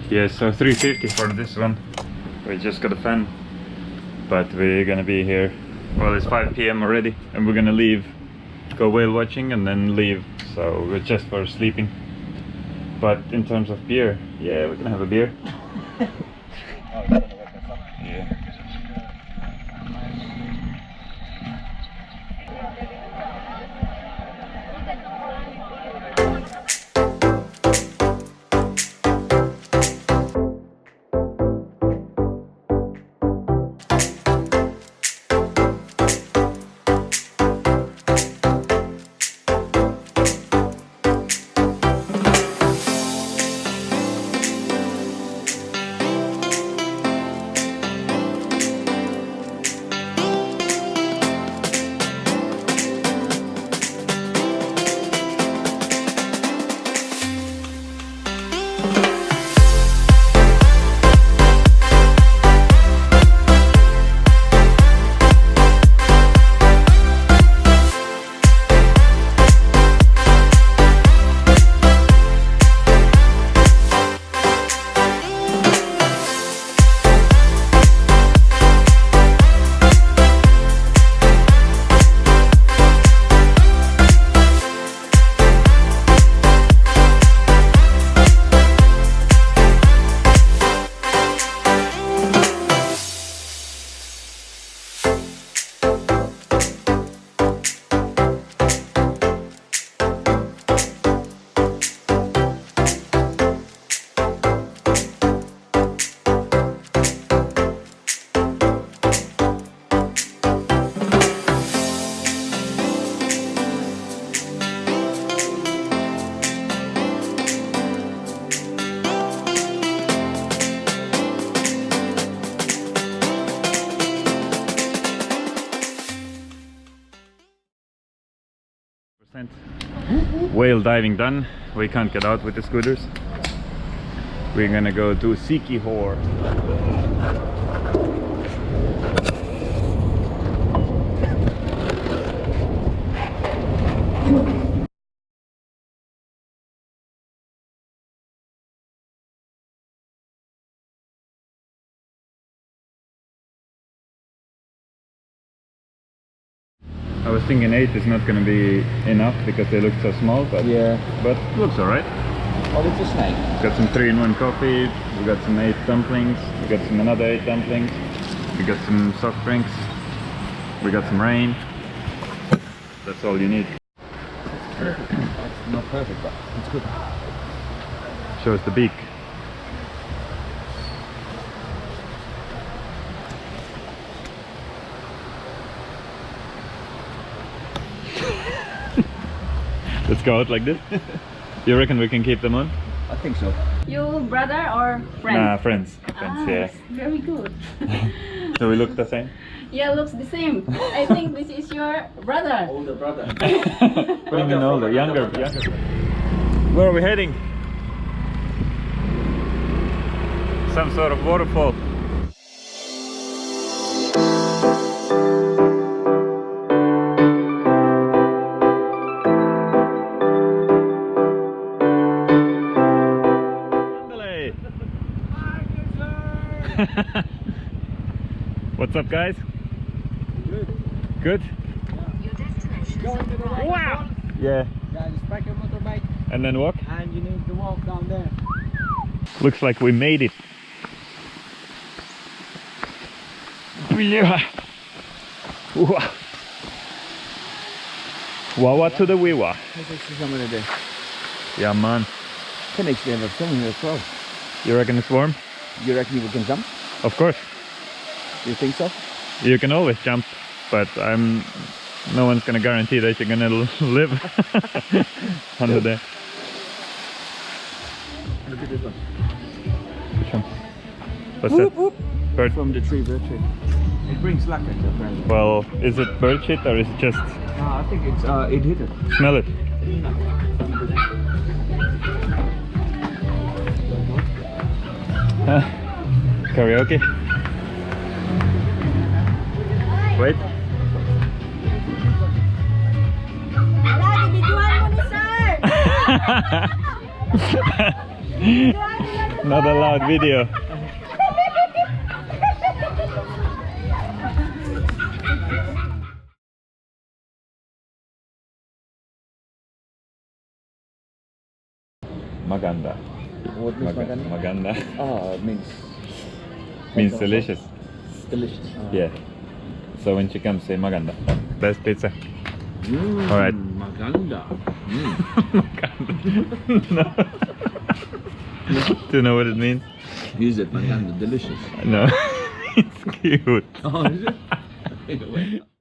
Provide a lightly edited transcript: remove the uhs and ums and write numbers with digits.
Yeah, so 350 for this one. We just got a fan, but we're gonna be here. Well, it's 5 p.m. already, and we're gonna leave, go whale watching, and then leave. So we're just for sleeping. But in terms of beer, yeah, we can have a beer. Yeah. Whale diving done. We can't get out with the scooters. We're gonna go to Siquijor. I was thinking 8 is not going to be enough because they look so small, but yeah, but looks alright. Oh, it's a snake. Got some 3-in-1 coffee, we got some 8 dumplings, we got some another 8 dumplings, we got some soft drinks, we got some rain. That's all you need. Perfect. It's not perfect, but it's good. Shows the beak. Let's go out like this. You reckon we can keep them on? I think so. You brother or friend? Nah, friends. Yeah. Very good. Do we look the same? Yeah, looks the same. I think this is your brother. Older brother. What do you mean older? Younger. Where are we heading? Some sort of waterfall. What's up, guys? Good. Good? Go into the right. Wow! Yeah. Yeah, just pack your motorbike And then walk? and you need to walk down there. Looks like we made it. Yeah. Wow. Wawa to the wiwa. Yeah, man. Can actually have a film here as well. You reckon it's warm? You reckon we can jump? Of course. You think so? You can always jump, but no one's gonna guarantee that you're gonna live under there. Look at this one. Which one? What's Whoop, that? whoop. Bird? From the tree, bird tree. It brings luck actually, apparently. Well, is it bird shit or is it just I think it's it hit it. smell it? Karaoke? Wait. Lagi, bijuan mo ni sir! Bijuan mo Not allowed video. Maganda. What means maganda? Maganda. Ah, it means Delicious. It's delicious. Yeah. So when she comes, say maganda. Best pizza. Mm, All right. Maganda. No. Do you know what it means? Use it, maganda. Delicious. No. It's cute. Oh, is it?